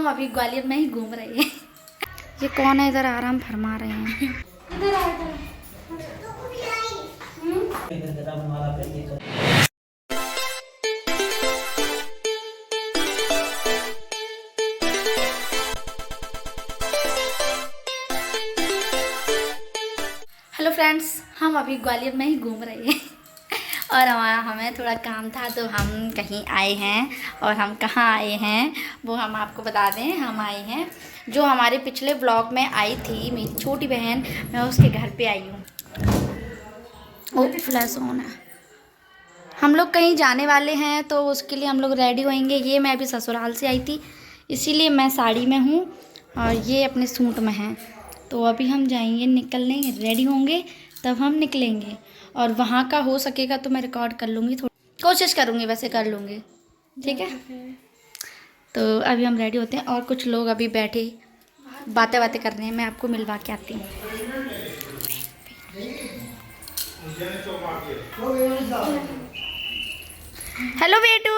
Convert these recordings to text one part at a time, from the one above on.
हम अभी ग्वालियर में ही घूम रहे हैं। ये कौन है इधर आराम फरमा रहे हैं। इधर आ हेलो फ्रेंड्स, हम अभी ग्वालियर में ही घूम रहे हैं और हमें थोड़ा काम था तो हम कहीं आए हैं। और हम कहाँ आए हैं वो हम आपको बता दें। हम आए हैं जो हमारे पिछले व्लॉग में आई थी मेरी छोटी बहन, मैं उसके घर पे आई हूँ। ओ फ्लैश ऑन है। हम लोग कहीं जाने वाले हैं तो उसके लिए हम लोग रेडी होएंगे। ये मैं अभी ससुराल से आई थी इसीलिए मैं साड़ी में हूँ और ये अपने सूट में है। तो अभी हम जाएंगे, निकलने रेडी होंगे तब हम निकलेंगे। और वहाँ का हो सकेगा तो मैं रिकॉर्ड कर लूँगी, थोड़ी कोशिश करूँगी, वैसे कर लूँगी। ठीक है, तो अभी हम रेडी होते हैं और कुछ लोग अभी बैठे बातें कर रहे हैं। मैं आपको मिलवा के आती हूँ। हेलो बेटू,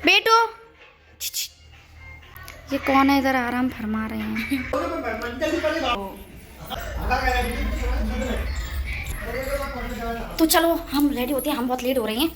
बेटू ये कौन है इधर आराम फरमा रहे हैं। तो चलो हम रेडी होते हैं, हम बहुत लेट हो रहे हैं।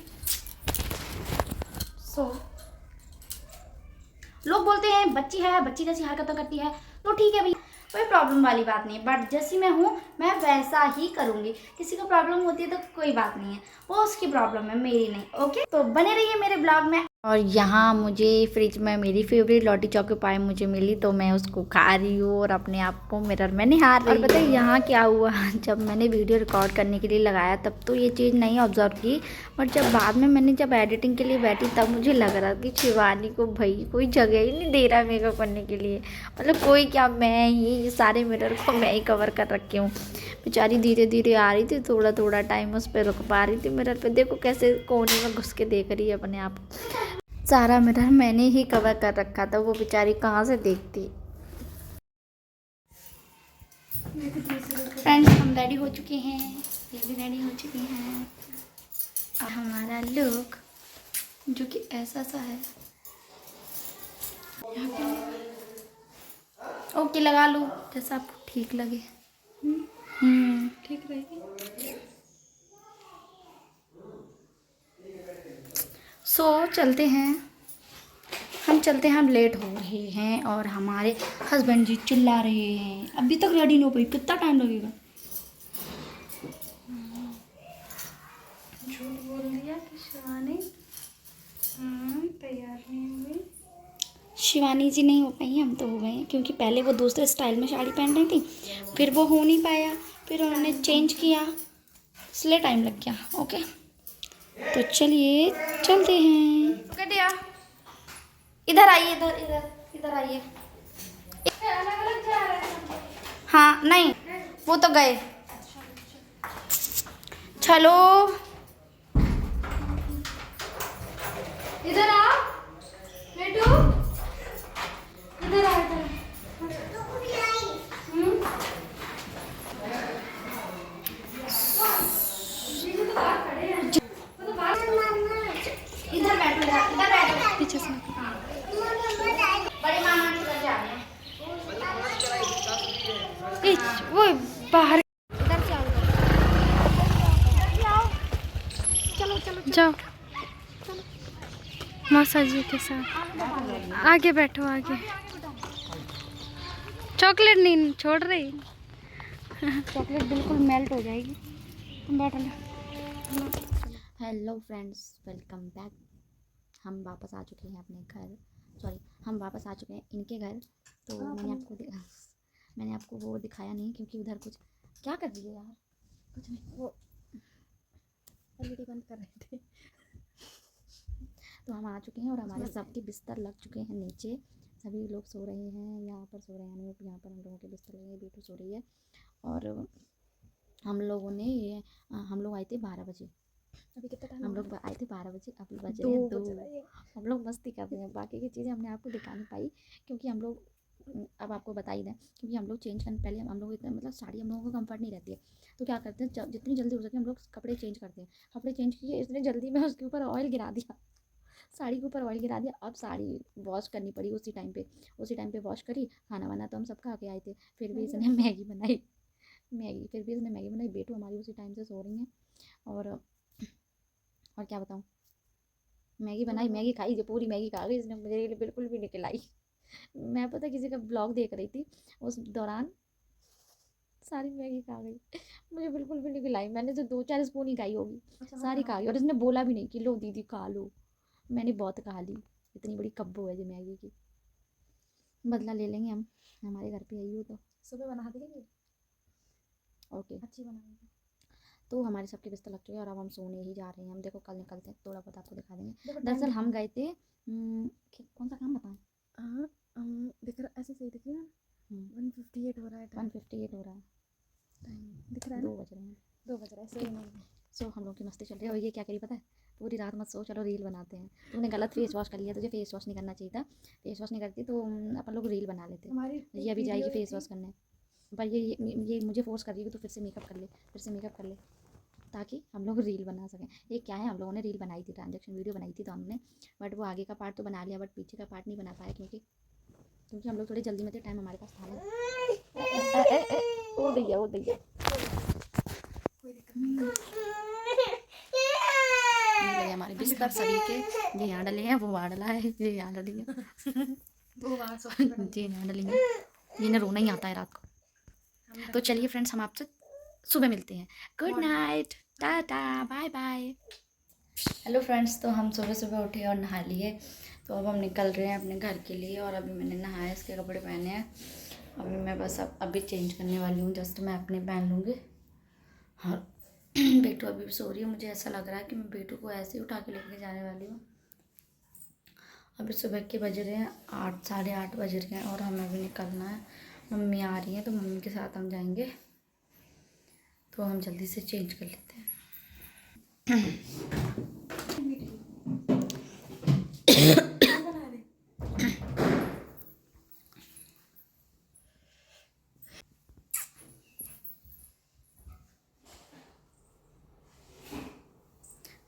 लोग बोलते हैं बच्ची है, बच्ची जैसी हरकतें करती है, तो ठीक है भैया, कोई प्रॉब्लम वाली बात नहीं है। बट जैसी मैं हूँ मैं वैसा ही करूँगी। किसी को प्रॉब्लम होती है तो कोई बात नहीं है, वो उसकी प्रॉब्लम है, मेरी नहीं। ओके, तो बने रहिए मेरे ब्लॉग में। और यहाँ मुझे फ्रिज में मेरी फेवरेट लॉटी चौकी पाई मुझे मिली तो मैं उसको खा रही हूँ और अपने आप को मिरर में निहार रही हूँ। और पता है यहाँ क्या हुआ, जब मैंने वीडियो रिकॉर्ड करने के लिए लगाया तब तो ये चीज़ नहीं ऑब्जर्व की, बट जब बाद में मैंने जब एडिटिंग के लिए बैठी तब मुझे लग रहा कि शिवानी को भाई कोई जगह ही नहीं दे रहा मेकअप करने के लिए। मतलब कोई क्या, मैं ही सारे मिरर को मैं ही कवर कर रखी हूँ। बेचारी धीरे धीरे आ रही थी, थोड़ा थोड़ा टाइम उस पर रुक पा रही थी मिरर पे। देखो कैसे कोने में घुस के देख रही है अपने आप। सारा मिरर मैंने ही कवर कर रखा था, वो बेचारी कहाँ से देखती। फ्रेंड्स हम रेडी हो चुके हैं, ये भी रेडी हो चुके हैं। और हमारा लुक जो कि ऐसा सा है, ओके लगा लो जैसा आपको ठीक लगे। ठीक रहेगी। सो चलते हैं, हम लेट हो रहे हैं और हमारे हस्बैंड जी चिल्ला रहे हैं अभी तक रेडी नहीं हो पाई, कितना टाइम लगेगा। झूठ बोल दिया कि शिवानी तैयार नहीं हुई। शिवानी जी नहीं हो पाई, हम तो हो गए हैं, क्योंकि पहले वो दूसरे स्टाइल में साड़ी पहन रही थी, फिर वो हो नहीं पाया, फिर उन्होंने चेंज किया, इसलिए टाइम लग गया। ओके, तो चलिए चलते हैं। ओके डिया, इधर आइए, इधर इधर इधर आइए। हाँ नहीं, वो तो गए। चलो इधर आ बेटू, इधर आ इधर। इधर बैठो, इधर बैठो पीछे से। बड़े मामा के घर जा रहे हैं। वो बाहर इधर से आओ, चलो चलो जाओ मौसा जी के साथ। आगे बैठो, आगे। चॉकलेट नहीं छोड़ रही, चॉकलेट बिल्कुल मेल्ट हो जाएगी। बैठो। Hello friends, welcome back. हम वापस आ चुके हैं अपने घर, सॉरी हम वापस आ चुके हैं इनके घर। तो मैंने आपको वो दिखाया नहीं क्योंकि उधर कुछ क्या कर रही है यार, कुछ नहीं, वो एलईडी बंद कर रहे थे। तो हम आ चुके हैं और हमारे सबके बिस्तर लग चुके हैं नीचे, सभी लोग सो रहे हैं। यहाँ पर सो रहे हैं अनूप, यहाँ पर हम लोगों के बिस्तर लगे, बेटू सो रही है। और हम लोगों ने ये हम लोग आए थे 12 बजे, अभी कितना टाइम, हम लोग आए थे 12 बजे, अभी बज रहे हैं 2। हम लोग मस्ती कर रहे हैं, बाकी की चीज़ें हमने आपको दिखा नहीं पाई क्योंकि हम लोग, अब आपको बता ही दें, क्योंकि हम लोग चेंज करने पहले हम लोग इतना, मतलब साड़ी हम लोगों को कंफर्ट नहीं रहती है, तो क्या करते हैं जितनी जल्दी हो सके हम लोग कपड़े चेंज करते हैं। कपड़े चेंज किए, इतने जल्दी में उसके ऊपर ऑयल गिरा दिया साड़ी के ऊपर ऑयल गिरा दिया। अब साड़ी वॉश करनी पड़ी उसी टाइम पे वॉश करी। खाना वाना तो हम सब खा के आए थे, फिर भी इसने मैगी बनाई। बेटू हमारी उसी टाइम से सो रही हैं। और क्या बताऊँ, मैगी बनाई, मैगी खाई, जो पूरी मैगी खा गई इसने, मेरे लिए बिल्कुल भी नहीं खिलाई। मैं पता किसी का ब्लॉग देख रही थी, उस दौरान सारी मैगी खा गई। मुझे बिल्कुल भी नहीं खिलाई, मैंने तो 2-4 स्पून ही खाई होगी, सारी खा गई। और इसने बोला भी नहीं कि लो दीदी खा लो, मैंने बहुत खा ली। इतनी बड़ी कब्बो है जो मैगी की। बदला ले लेंगे हम, हमारे घर पे आई हो तो सुबह बना देंगे, ओके। अच्छी बनाएंगे। तो हमारे सबके बिस्तर लग चुके हैं और अब हम सोने ही जा रहे हैं। हम देखो कल निकलते हैं, थोड़ा बहुत आपको दिखा देंगे। दरअसल हम गए थे कौन सा काम बताएं? हाँ दिख रहा, ऐसे सही दिख रहा है। 1:58 हो रहा है, 1:58 हो रहा है, टाइम दिख रहा है, 2 बज रहे हैं। 2 बज रहा है, सही नहीं। सो हम लोग की मस्ती चल रही है। और ये क्या करी पता है, पूरी रात मत सो, चलो रील बनाते हैं। तूने गलत फेस वॉश कर लिया, तुझे फेस वॉश नहीं करना चाहिए था। फेस वॉश नहीं करती तो अपन लोग रील बना लेते। ये अभी जाएगी फेस वॉश करने, पर ये मुझे फोर्स कर रही है कि तू फिर से मेकअप कर ले, ताकि हम लोग रील बना सकें। ये क्या है, हम लोगों ने रील बनाई थी, ट्रांजेक्शन वीडियो बनाई थी तो हमने, बट वो आगे का पार्ट तो बना लिया, बट पीछे का पार्ट नहीं बना पाया क्योंकि हम लोग थोड़ी जल्दी में थे, टाइम हमारे पास था नहीं। ओ दैया ये हमारे बिस्तर सभी के, ये यहाँ डले हैं, वो वहाँ डला है, ये यहाँ डली है, जी यहाँ डली है। ये ना रोना ही आता है रात को। तो चलिए फ्रेंड्स, हम आपसे सुबह मिलते हैं। Good night, tata, bye bye. Hello friends, तो हम सुबह सुबह उठे और नहा लिए। तो अब हम निकल रहे हैं अपने घर के लिए। और अभी मैंने नहाया, इसके कपड़े पहने हैं। अभी मैं बस अभी चेंज करने वाली हूँ, जस्ट मैं अपने पहन लूँगी। और बेटू अभी भी सो रही है। मुझे ऐसा लग रहा है कि मैं बेटू को ऐसे ही उठा के लेके जाने वाली हूँ। अभी सुबह के बज रहे हैं 8, 8:30 बज रहे हैं और हमें अभी निकलना है। मम्मी आ रही हैं तो मम्मी के साथ हम जाएंगे। तो हम जल्दी से चेंज कर लेते हैं।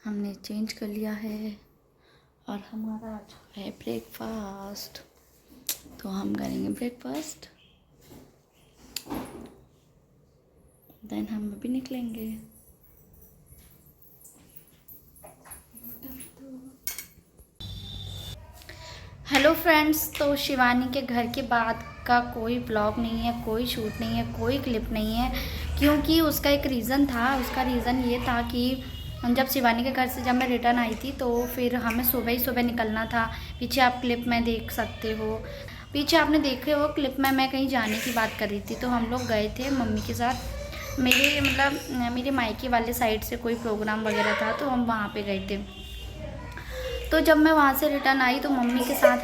हमने चेंज कर लिया है और हमारा है ब्रेकफास्ट। तो हम करेंगे ब्रेकफास्ट, देन हम अभी निकलेंगे। हेलो फ्रेंड्स, तो शिवानी के घर के बाद का कोई ब्लॉग नहीं है, कोई शूट नहीं है, कोई क्लिप नहीं है, क्योंकि उसका एक रीज़न था। उसका रीज़न ये था कि जब शिवानी के घर से जब मैं रिटर्न आई थी तो फिर हमें सुबह ही सुबह निकलना था। पीछे आप क्लिप में देख सकते हो, पीछे आपने देखे हो क्लिप में मैं कहीं जाने की बात कर रही थी। तो हम लोग गए थे मम्मी के साथ, मेरे मायके वाले साइड से कोई प्रोग्राम वगैरह था तो हम वहाँ पे गए थे। तो जब मैं वहाँ से रिटर्न आई तो मम्मी के साथ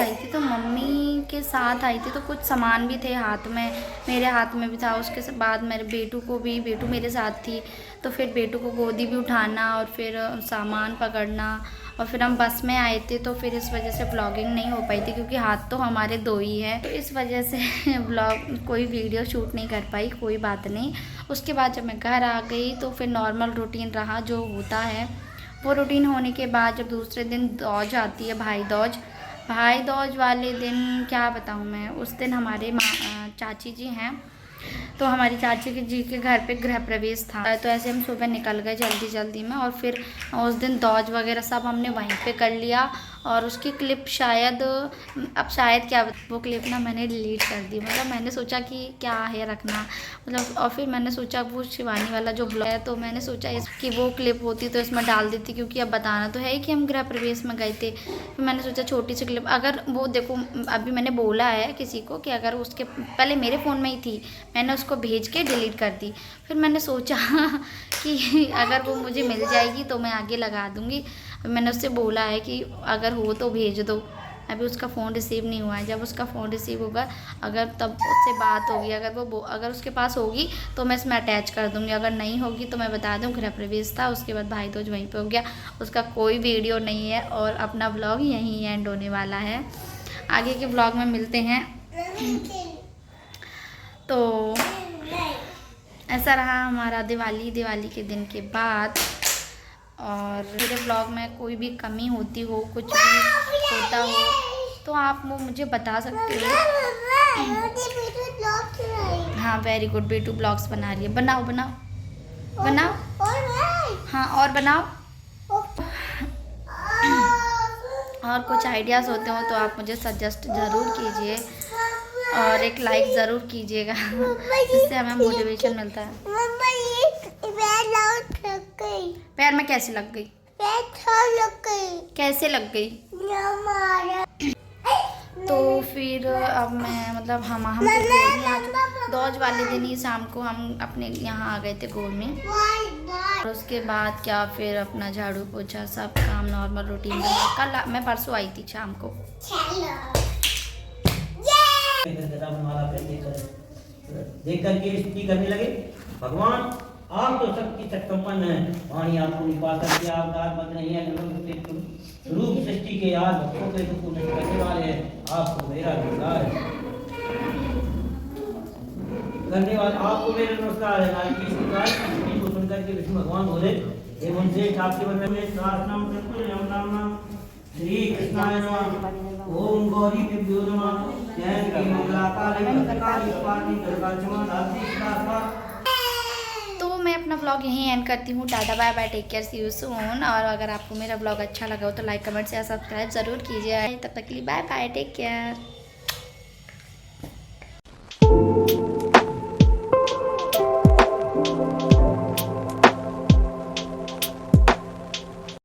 आई थी तो कुछ सामान भी थे हाथ में, मेरे हाथ में भी था। उसके बाद मेरे बेटू मेरे साथ थी। तो फिर बेटू को गोदी भी उठाना और फिर सामान पकड़ना, और फिर हम बस में आए थे तो फिर इस वजह से ब्लॉगिंग नहीं हो पाई थी, क्योंकि हाथ तो हमारे 2 ही हैं। तो इस वजह से ब्लॉग कोई वीडियो शूट नहीं कर पाई, कोई बात नहीं। उसके बाद जब मैं घर आ गई तो फिर नॉर्मल रूटीन रहा जो होता है। वो रूटीन होने के बाद जब दूसरे दिन दौज आती है, भाई दूज वाले दिन क्या बताऊँ मैं, उस दिन हमारे चाची जी हैं, तो हमारी चाची जी के घर पे गृह प्रवेश था। तो ऐसे हम सुबह निकल गए जल्दी में, और फिर उस दिन दौज वगैरह सब हमने वहीं पे कर लिया। और उसकी क्लिप शायद क्या, वो क्लिप ना मैंने डिलीट कर दी। मतलब मैंने सोचा कि क्या है रखना, मतलब, और फिर मैंने सोचा वो शिवानी वाला जो ब्लॉग है, तो मैंने सोचा इसकी वो क्लिप होती तो इसमें डाल देती, क्योंकि अब बताना तो है ही कि हम गृह प्रवेश में गए थे। फिर मैंने सोचा छोटी सी क्लिप, अगर वो देखो, अभी मैंने बोला है किसी को कि अगर उसके पहले मेरे फ़ोन में ही थी, मैंने उसको भेज के डिलीट कर दी। फिर मैंने सोचा कि अगर वो मुझे मिल जाएगी तो मैं आगे लगा दूँगी। मैंने उससे बोला है कि अगर हो तो भेज दो। अभी उसका फ़ोन रिसीव नहीं हुआ है, जब उसका फ़ोन रिसीव होगा अगर तब उससे बात होगी, अगर उसके पास होगी तो मैं इसमें अटैच कर दूँगी, अगर नहीं होगी तो मैं बता दूँ गृह प्रवेश था, उसके बाद भाई दूज वहीं पे हो गया। उसका कोई वीडियो नहीं है और अपना ब्लॉग यहीं एंड होने वाला है। आगे के ब्लॉग में मिलते हैं। तो ऐसा रहा हमारा दिवाली के दिन के बाद। और मेरे ब्लॉग में कोई भी कमी होती हो, कुछ भी होता हो तो आप वो मुझे बता सकते हो। हाँ वेरी गुड, बेटू ब्लॉग्स बना रही है। बनाओ बनाओ बनाओ। हाँ और बनाओ। और कुछ आइडियाज़ होते हो तो आप मुझे सजेस्ट ज़रूर कीजिए और एक लाइक ज़रूर कीजिएगा, जिससे हमें मोटिवेशन मिलता है। पैर में कैसे लग गई? कैसे लग गई? तो फिर अब मैं मतलब हम तो गोल में आ चुके। दौज वाले दिन ही शाम को हम अपने यहाँ आ गए थे गोल में, और उसके बाद क्या फिर अपना झाड़ू पोछा सब काम नॉर्मल रूटीन में। कल मैं परसों आई थी शाम को। देख करके स्तुति करने लगे, भगवान आप तो शक्ति संपन्न है, वाणी आपको नहीं पा सकती, आप दाद बंद नहीं है, रूप सृष्टि के याद भक्तों के दुख नष्ट करने वाले हैं, आपको मेरा नमस्कार है। धन्यवाद, आपको मेरा नमस्कार है। नारी की स्तुति को सुनकर के विष्णु भगवान बोले, हे मुझसे आपके मन में शासनम कृष्ण नाम श्री कृष्णाय नमः। ओम गौरी दिव्यो नमः। जय श्री मंगलाकाली भद्रकाली कपाली दुर्गा क्षमा धात्री सदा। तो मैं अपना ब्लॉग यहीं एंड करती हूँ। Tata bye bye, take care, see you soon. और अगर आपको मेरा ब्लॉग अच्छा लगा हो तो लाइक कमेंट शेयर सब्सक्राइब ज़रूर कीजिए। तब तक के लिए बाय बाय, टेक केयर।